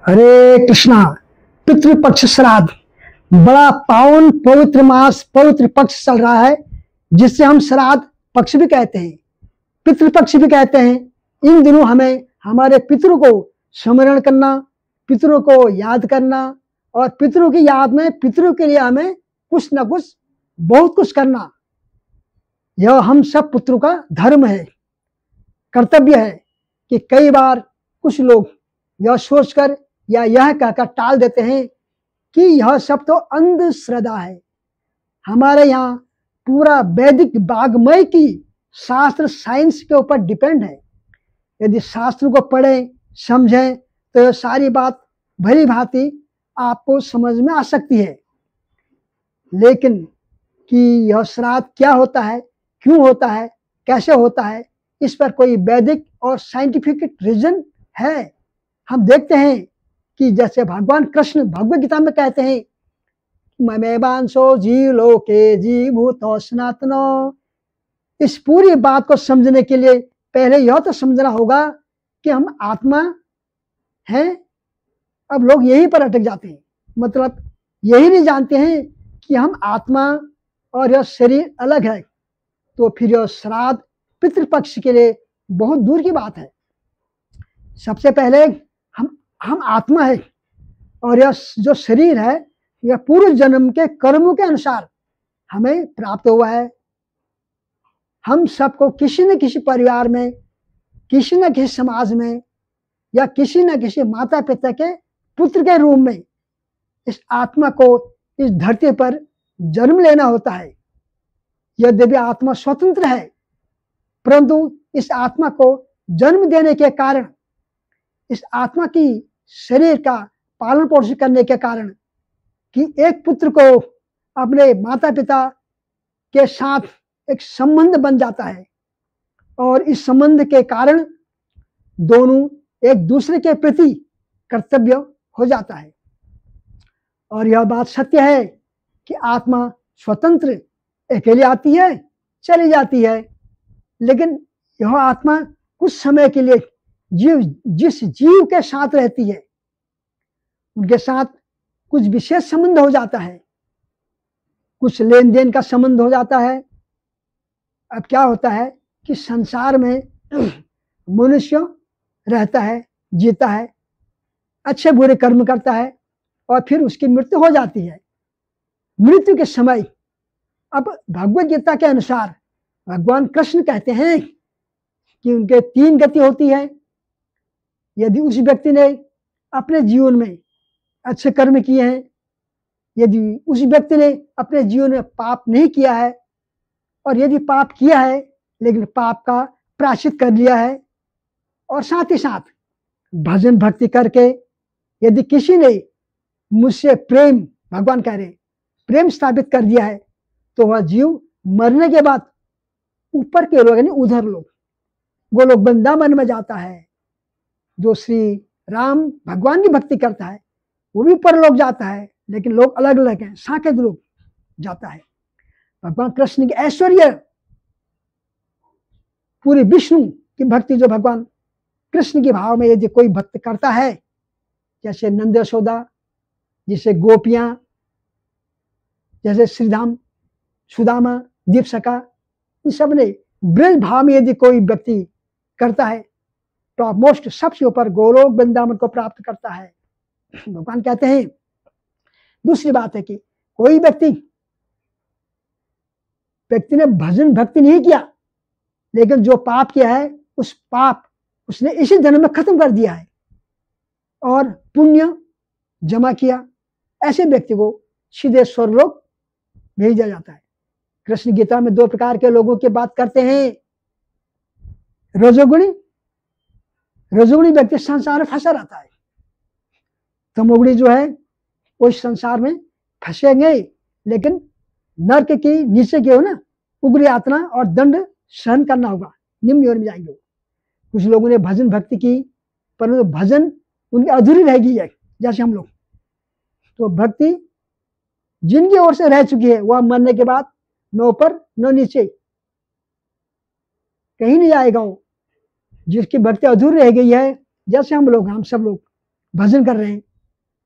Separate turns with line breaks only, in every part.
हरे कृष्णा। पितृपक्ष श्राद्ध बड़ा पावन पवित्र मास पवित्र पक्ष चल रहा है, जिससे हम श्राद्ध पक्ष भी कहते हैं, पितृपक्ष भी कहते हैं। इन दिनों हमें हमारे पितरों को स्मरण करना, पितरों को याद करना और पितरों की याद में पितरों के लिए हमें कुछ न कुछ बहुत कुछ करना, यह हम सब पुत्रों का धर्म है, कर्तव्य है। कि कई बार कुछ लोग यह सोचकर या यह कहकर टाल देते हैं कि यह सब तो अंधश्रद्धा है। हमारे यहाँ पूरा वैदिक वाग्मय की शास्त्र साइंस के ऊपर डिपेंड है। यदि शास्त्र को पढ़ें समझें तो यह सारी बात भली भांति आपको समझ में आ सकती है। लेकिन कि यह श्राद्ध क्या होता है, क्यों होता है, कैसे होता है, इस पर कोई वैदिक और साइंटिफिक रीजन है? हम देखते हैं कि जैसे भगवान कृष्ण भगवद गीता में कहते हैं, ममेवांशो जीव लोके जीवभूतो सनातनो। इस पूरी बात को समझने के लिए पहले यह तो समझना होगा कि हम आत्मा हैं। अब लोग यही पर अटक जाते हैं, मतलब यही नहीं जानते हैं कि हम आत्मा और यह शरीर अलग है। तो फिर यह श्राद्ध पितृपक्ष के लिए बहुत दूर की बात है। सबसे पहले हम आत्मा है और यह जो शरीर है यह पूर्व जन्म के कर्मों के अनुसार हमें प्राप्त हुआ है। हम सबको किसी न किसी परिवार में, किसी न किसी समाज में या किसी न किसी माता पिता के पुत्र के रूप में इस आत्मा को इस धरती पर जन्म लेना होता है। यद्यपि आत्मा स्वतंत्र है, परंतु इस आत्मा को जन्म देने के कारण, इस आत्मा की शरीर का पालन पोषण करने के कारण कि एक पुत्र को अपने माता पिता के साथ एक संबंध बन जाता है और इस संबंध के कारण दोनों एक दूसरे के प्रति कर्तव्य हो जाता है। और यह बात सत्य है कि आत्मा स्वतंत्र अकेले आती है, चली जाती है, लेकिन यह आत्मा कुछ समय के लिए जिस जीव के साथ रहती है उनके साथ कुछ विशेष संबंध हो जाता है, कुछ लेन देन का संबंध हो जाता है। अब क्या होता है कि संसार में मनुष्य रहता है, जीता है, अच्छे बुरे कर्म करता है और फिर उसकी मृत्यु हो जाती है। मृत्यु के समय अब भगवद गीता के अनुसार भगवान कृष्ण कहते हैं कि उनके 3 गति होती है। यदि उस व्यक्ति ने अपने जीवन में अच्छे कर्म किए हैं, यदि उस व्यक्ति ने अपने जीवन में पाप नहीं किया है और यदि पाप किया है लेकिन पाप का प्रायश्चित कर लिया है और साथ ही साथ भजन भक्ति करके यदि किसी ने मुझसे प्रेम, भगवान कह रहे प्रेम स्थापित कर दिया है, तो वह जीव मरने के बाद ऊपर के लोग यानी उधर लोग, वो लोग वृंदावन में जाता है। जो श्री राम भगवान की भक्ति करता है वो भी परलोक जाता है, लेकिन लोग अलग अलग हैं, साकेत लोग जाता है। भगवान कृष्ण की ऐश्वर्य, पूरी विष्णु की भक्ति जो भगवान कृष्ण के भाव में यदि कोई भक्त करता है, जैसे नंद यशोदा, जैसे गोपियां, जैसे श्रीधाम सुदामा दीपसका, इन सब ने ब्रज भाव में यदि कोई व्यक्ति करता है टॉप मोस्ट सबसे ऊपर गोलोक वृंदावन को प्राप्त करता है, भगवान कहते हैं। दूसरी बात है कि कोई व्यक्ति ने भजन भक्ति नहीं किया, लेकिन जो पाप किया है उस पाप उसने इसी जन्म में खत्म कर दिया है और पुण्य जमा किया, ऐसे व्यक्ति को सीधे स्वर्गलोक भेजा जाता है। कृष्ण गीता में 2 प्रकार के लोगों की बात करते हैं। रजोगुणी व्यक्ति संसार में फंसा रहता है, तमोगुणी जो है वो इस संसार में फंसेंगे, लेकिन नरक की नीचे की हो ना उग्र यातना और दंड सहन करना होगा, निम्न योनि में जाएंगे। कुछ लोगों ने भजन भक्ति की, परंतु भजन उनकी अधूरी रह गई है, जैसे हम लोग। तो भक्ति जिनकी ओर से रह चुकी है वह मरने के बाद न ऊपर न नीचे कहीं नहीं आएगा। वो जिसकी भक्ति अधूरी रह गई है, जैसे हम लोग, हम सब लोग भजन कर रहे हैं,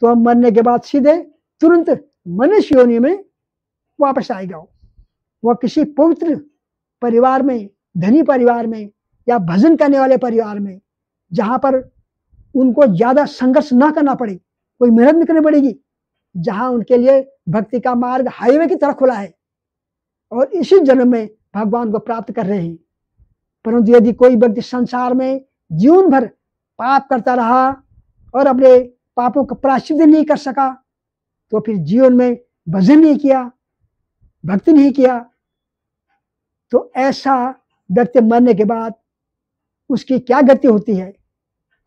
तो हम मरने के बाद सीधे तुरंत मनुष्य योनि में वापस आएगा। वह किसी पवित्र परिवार में, धनी परिवार में या भजन करने वाले परिवार में, जहां पर उनको ज्यादा संघर्ष ना करना पड़े, कोई मेहनत नहीं करनी पड़ेगी, जहां उनके लिए भक्ति का मार्ग हाईवे की तरह खुला है और इसी जन्म में भगवान को प्राप्त कर रहे हैं। परंतु यदि कोई व्यक्ति संसार में जीवन भर पाप करता रहा और अपने पापों का प्रायश्चित नहीं कर सका, तो फिर जीवन में भजन नहीं किया, भक्ति नहीं किया, तो ऐसा व्यक्ति मरने के बाद उसकी क्या गति होती है,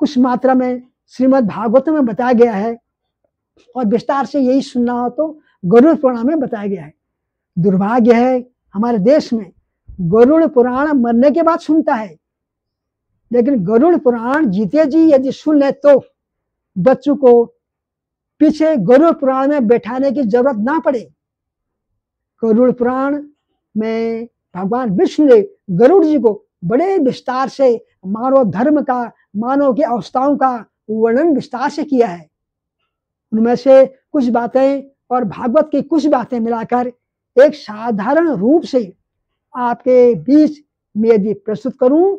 कुछ मात्रा में श्रीमद् भागवत में बताया गया है और विस्तार से यही सुनना हो तो गरुड़ पुराण में बताया गया है। दुर्भाग्य है हमारे देश में गरुड़ पुराण मरने के बाद सुनता है, लेकिन गरुड़ पुराण जीते जी यदि सुन ले तो बच्चों को पीछे गरुड़ पुराण में बैठाने की जरूरत ना पड़े। गरुड़ पुराण में भगवान विष्णु ने गरुड़ जी को बड़े विस्तार से मानव धर्म का, मानव की अवस्थाओं का वर्णन विस्तार से किया है। उनमें से कुछ बातें और भागवत की कुछ बातें मिलाकर एक साधारण रूप से आपके बीच में यदि प्रस्तुत करूं,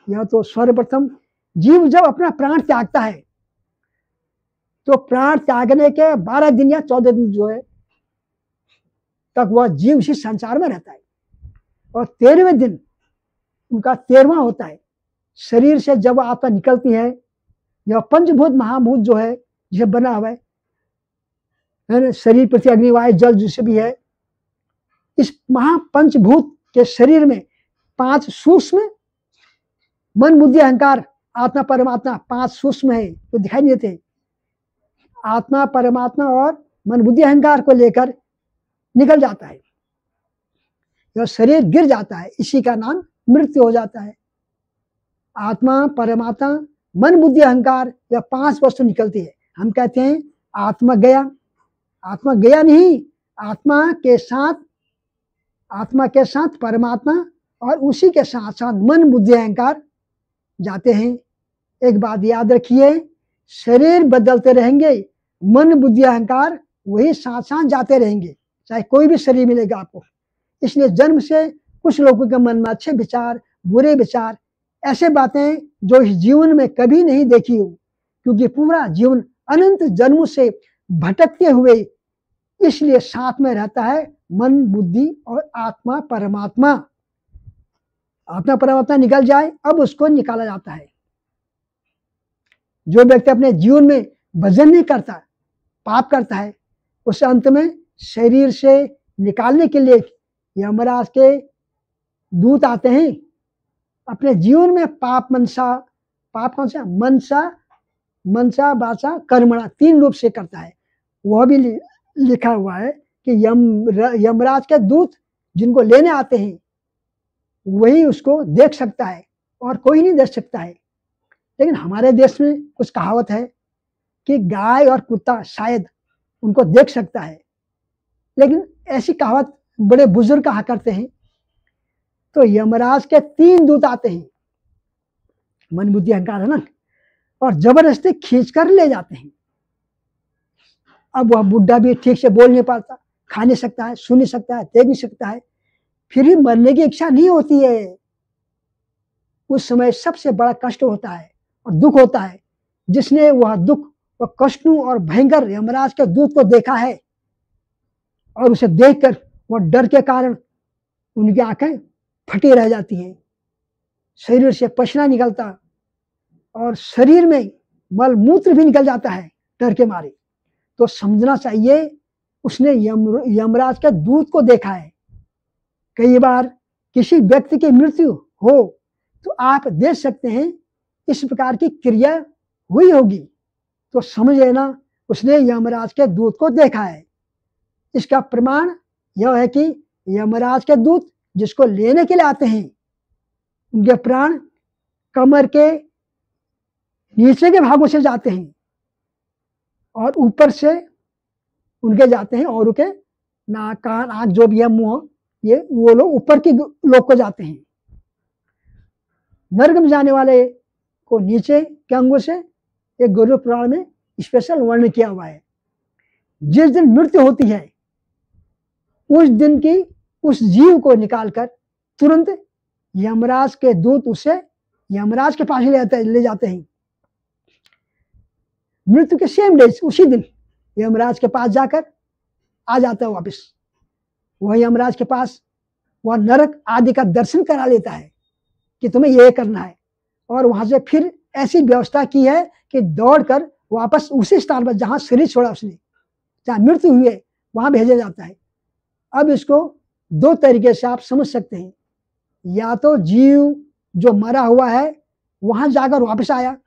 यह तो सर्वप्रथम जीव जब अपना प्राण त्यागता है तो प्राण त्यागने के 12 दिन या 14 दिन जो है तक वह जीव इसी संसार में रहता है और 13वें दिन उनका 13वां होता है। शरीर से जब आत्मा निकलती है, यह पंचभूत महाभूत जो है जिसे बना हुआ है ना, शरीर पृथ्वी अग्नि वायु जल जिसे भी है, इस महापंचभूत के शरीर में 5 सूक्ष्म मन बुद्धि अहंकार आत्मा परमात्मा 5 सूक्ष्म है तो दिखाई नहीं देते। आत्मा परमात्मा और मन बुद्धि अहंकार को लेकर निकल जाता है, यह शरीर गिर जाता है, इसी का नाम मृत्यु हो जाता है। आत्मा परमात्मा मन बुद्धि अहंकार यह 5 वस्तु निकलती है। हम कहते हैं आत्मा गया, आत्मा गया नहीं, आत्मा के साथ परमात्मा और उसी के साथ साथ मन बुद्धि अहंकार जाते हैं। एक बात याद रखिए, शरीर बदलते रहेंगे, मन बुद्धि अहंकार वही साथ साथ जाते रहेंगे, चाहे कोई भी शरीर मिलेगा आपको। इसलिए जन्म से कुछ लोगों के मन में अच्छे विचार, बुरे विचार, ऐसे बातें जो इस जीवन में कभी नहीं देखी हो, क्योंकि पूरा जीवन अनंत जन्मों से भटकते हुए इसलिए साथ में रहता है मन बुद्धि और आत्मा परमात्मा। आत्मा परमात्मा निकल जाए अब उसको निकाला जाता है। जो व्यक्ति अपने जीवन में भजन नहीं करता, पाप करता है, उसे अंत में शरीर से निकालने के लिए यमराज के दूत आते हैं। अपने जीवन में पाप मनसा, पाप कौन सा, मनसा वाचा कर्मणा 3 रूप से करता है। वह भी लिखा हुआ है कि यमराज के दूत जिनको लेने आते हैं वही उसको देख सकता है और कोई नहीं देख सकता है। लेकिन हमारे देश में कुछ कहावत है कि गाय और कुत्ता शायद उनको देख सकता है, लेकिन ऐसी कहावत बड़े बुजुर्ग कहा करते हैं। तो यमराज के 3 दूत आते हैं, मन बुद्धि अहंकार है ना, और जबरदस्ती खींचकर ले जाते हैं। अब वह बुढ़ा भी ठीक से बोल नहीं पाता, खा नहीं सकता है, सुन नहीं सकता है, देख नहीं सकता है, फिर भी मरने की इच्छा नहीं होती है। उस समय सबसे बड़ा कष्ट होता है और दुख होता है। जिसने वह दुख, वह कष्ट और भयंकर यमराज के दूत को देखा है और उसे देखकर वह डर के कारण उनकी आंखें फटी रह जाती हैं, शरीर से पसीना निकलता और शरीर में मल मूत्र भी निकल जाता है डर के मारे। तो समझना चाहिए उसने यमराज के दूत को देखा है। कई बार किसी व्यक्ति की मृत्यु हो तो आप देख सकते हैं इस प्रकार की क्रिया हुई होगी, तो समझ लेना उसने यमराज के दूत को देखा है। इसका प्रमाण यह है कि यमराज के दूत जिसको लेने के लिए आते हैं उनके प्राण कमर के नीचे के भागों से जाते हैं और ऊपर से उनके जाते हैं, और उनके नाक कान आंख जो भी है मुंह, ये वो लोग ऊपर की लोग को जाते हैं। नरक में जाने वाले को नीचे के अंगों से एक गरुड़ पुराण में स्पेशल वर्णन किया हुआ है। जिस दिन मृत्यु होती है उस दिन की उस जीव को निकालकर तुरंत यमराज के दूत उसे यमराज के पास ले जाते हैं। मृत्यु के सेम डे, उसी दिन यमराज के पास जाकर आ जाता है वापस। वह यमराज के पास वह नरक आदि का दर्शन करा लेता है कि तुम्हें यह करना है, और वहां से फिर ऐसी व्यवस्था की है कि दौड़कर वापस उसी स्थान पर जहां शरीर छोड़ा उसने, जहां मृत्यु हुई है, वहां भेजा जाता है। अब इसको दो तरीके से आप समझ सकते हैं। या तो जीव जो मरा हुआ है वहां जाकर वापस आया,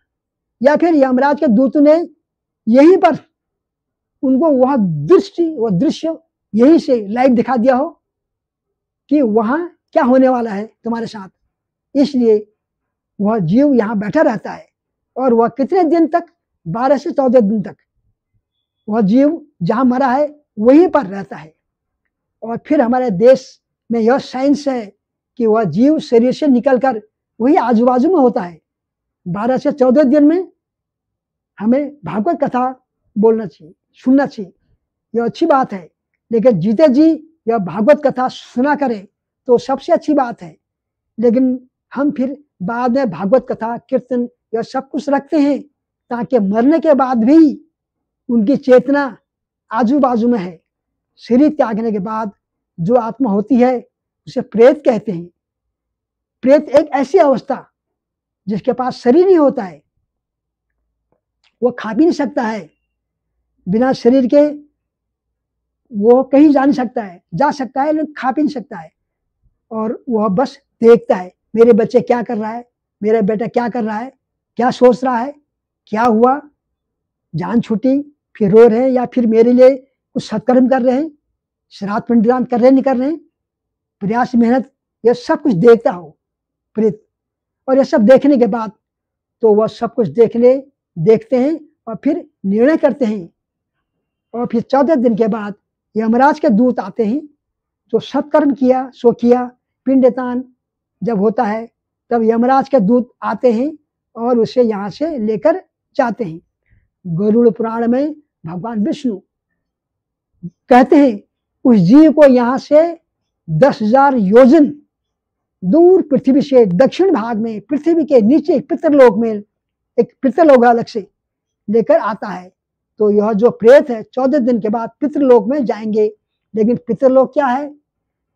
या फिर यमराज के दूत ने यहीं पर उनको वह दृश्य यहीं से लाइव दिखा दिया हो कि वहां क्या होने वाला है तुम्हारे साथ। इसलिए वह जीव यहां बैठा रहता है, और वह कितने दिन तक, 12 से 14 दिन तक वह जीव जहां मरा है वहीं पर रहता है। और फिर हमारे देश में यह साइंस है कि वह जीव शरीर से निकलकर वही आजू बाजू में होता है। 12 से 14 दिन में हमें भागवत कथा बोलना चाहिए, सुनना चाहिए, यह अच्छी बात है। लेकिन जीते जी यह भागवत कथा सुना करें तो सबसे अच्छी बात है। लेकिन हम फिर बाद में भागवत कथा, कीर्तन, यह सब कुछ रखते हैं ताकि मरने के बाद भी उनकी चेतना आजू बाजू में है। शरीर त्यागने के बाद जो आत्मा होती है उसे प्रेत कहते हैं। प्रेत एक ऐसी अवस्था जिसके पास शरीर नहीं होता है, वो खा भी नहीं सकता है, बिना शरीर के वो कहीं जा नहीं सकता है, जा सकता है लेकिन खा भी नहीं सकता है। और वह बस देखता है, मेरे बच्चे क्या कर रहा है, मेरा बेटा क्या कर रहा है, क्या सोच रहा है, क्या हुआ, जान छूटी, फिर रो रहे हैं या फिर मेरे लिए कुछ सत्कर्म कर रहे हैं, श्राद्ध पिंडदान कर रहे हैं, नहीं कर रहे हैं, प्रयास मेहनत, यह सब कुछ देखता हो प्रेत। और यह सब देखने के बाद तो वह सब कुछ देखते हैं और फिर निर्णय करते हैं। और फिर 14 दिन के बाद यमराज के दूत आते हैं, जो सत्कर्म किया सो किया। पिंडदान जब होता है तब यमराज के दूत आते हैं और उसे यहाँ से लेकर जाते हैं। गरुड़ पुराण में भगवान विष्णु कहते हैं उस जीव को यहाँ से 10,000 योजन दूर पृथ्वी से दक्षिण भाग में, पृथ्वी के नीचे पितरलोक में, एक पितरलोक अलग से लेकर आता है। तो यह जो प्रेत है 14 दिन के बाद पितरलोक में जाएंगे। लेकिन पितरलोक क्या है?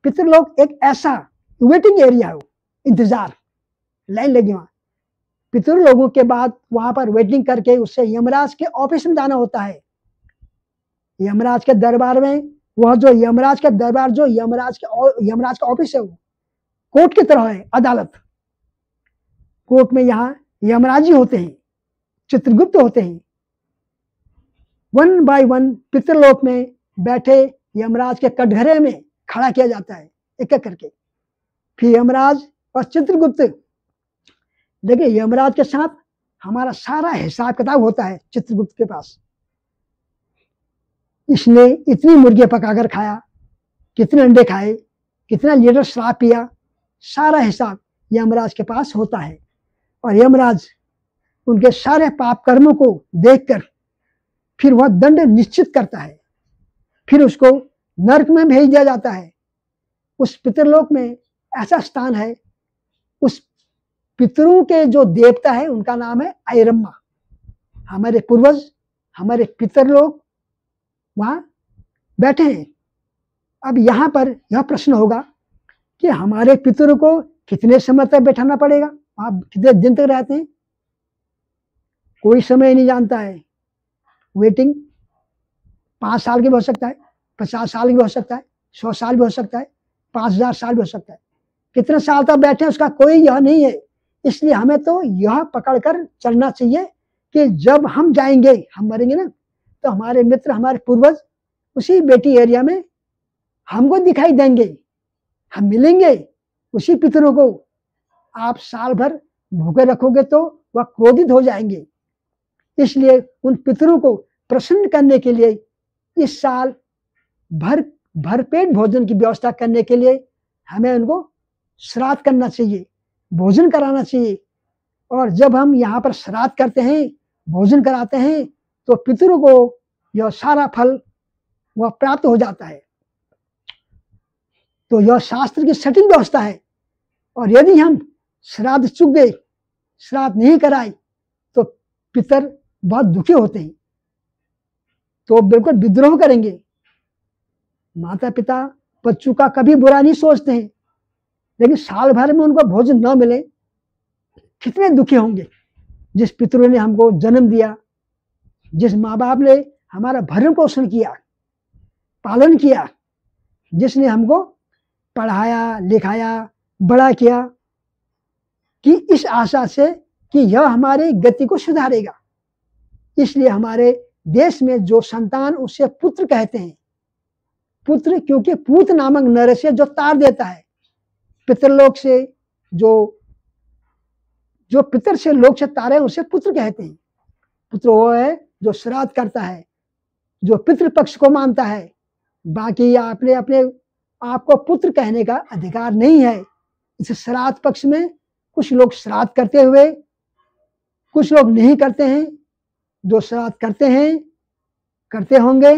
पितरलोक एक ऐसा वेटिंग एरिया है, इंतजार, लाइन लगी वहां। पितरलोकों के बाद वहां पर वेटिंग करके उससे यमराज के ऑफिस में जाना होता है। यमराज के दरबार में, वह जो यमराज का दरबार, जो यमराज का ऑफिस है, वो कोर्ट की तरह है, अदालत। कोर्ट में यहाँ यमराज जी होते हैं, चित्रगुप्त होते हैं। 1 बाय 1 पितरलोक में बैठे यमराज के कटघरे में खड़ा किया जाता है, एक एक करके। फिर यमराज और चित्रगुप्त, देखिए यमराज के साथ हमारा सारा हिसाब किताब होता है चित्रगुप्त के पास। इसने इतनी मुर्गी पकाकर खाया, कितने अंडे खाए, कितना लीटर शराब पिया, सारा हिसाब यमराज के पास होता है। और यमराज उनके सारे पाप कर्मों को देखकर फिर वह दंड निश्चित करता है। फिर उसको नरक में भेज दिया जाता है। उस पितरलोक में ऐसा स्थान है, उस पितरों के जो देवता है उनका नाम है आयरम्मा। हमारे पूर्वज, हमारे पितर लोग वहां बैठे हैं। अब यहां पर यह प्रश्न होगा कि हमारे पितरों को कितने समय तक बैठाना पड़ेगा, आप कितने दिन तक रहते हैं? कोई समय नहीं जानता है। वेटिंग 5 साल की भी हो सकता है, 50 साल की भी हो सकता है, 100 साल भी हो सकता है, 5,000 साल भी हो सकता है। कितने साल तक बैठे उसका कोई यह नहीं है। इसलिए हमें तो यह पकड़कर चलना चाहिए कि जब हम जाएंगे, हम मरेंगे ना, तो हमारे मित्र, हमारे पूर्वज उसी बेटी एरिया में हमको दिखाई देंगे, हम मिलेंगे उसी पितरों को। आप साल भर भूखे रखोगे तो वह क्रोधित हो जाएंगे। इसलिए उन पितरों को प्रसन्न करने के लिए इस साल भरपेट भोजन की व्यवस्था करने के लिए हमें उनको श्राद्ध करना चाहिए, भोजन कराना चाहिए। और जब हम यहाँ पर श्राद्ध करते हैं भोजन कराते हैं तो पितरों को यह सारा फल वह प्राप्त हो जाता है। तो यह शास्त्र की सटीक व्यवस्था है। और यदि हम श्राद्ध चूक गए, श्राद्ध नहीं कराए, तो पितर बहुत दुखी होते हैं, तो बिल्कुल विद्रोह करेंगे। माता पिता बच्चों का कभी बुरा नहीं सोचते हैं, लेकिन साल भर में उनको भोजन न मिले, कितने दुखी होंगे। जिस पितरों ने हमको जन्म दिया, जिस माँ बाप ने हमारा भरण पोषण किया, पालन किया, जिसने हमको पढ़ाया लिखाया बड़ा किया, कि इस आशा से कि यह हमारी गति को सुधारेगा, इसलिए हमारे देश में जो संतान उसे पुत्र कहते हैं। पुत्र क्योंकि पूत नामक नर से जो तार देता है, पितरलोक से जो पितर से लोक से तारे उसे पुत्र कहते हैं। पुत्र वो है जो श्राद्ध करता है, जो पितृपक्ष को मानता है। बाकी आपने अपने आपको पुत्र कहने का अधिकार नहीं है। इस श्राद्ध पक्ष में कुछ लोग श्राद्ध करते हुए, कुछ लोग नहीं करते हैं। जो श्राद्ध करते हैं, करते होंगे,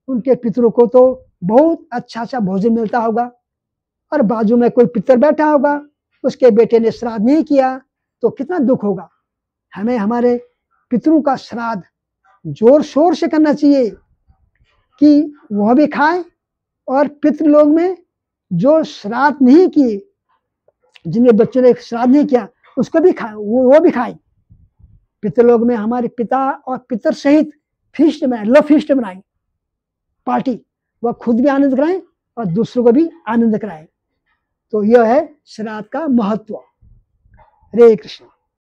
उनके पितरों को तो बहुत अच्छा सा भोजन मिलता होगा। और बाजू में कोई पितर बैठा होगा, उसके बेटे ने श्राद्ध नहीं किया, तो कितना दुख होगा। हमें हमारे पितरों का श्राद्ध जोर शोर से करना चाहिए कि वह भी खाए, और पितृलोक में जो श्राद्ध नहीं किए, जिनके बच्चों ने श्राद्ध नहीं किया, उसको भी खाए, वो भी खाए। पितृलोक में हमारे पिता और पितर सहित फीस्ट बनाए, लो फीस्ट बनाए, पार्टी, वह खुद भी आनंद कराएं और दूसरों को भी आनंद कराएं। तो यह है श्राद्ध का महत्व। हरे कृष्ण।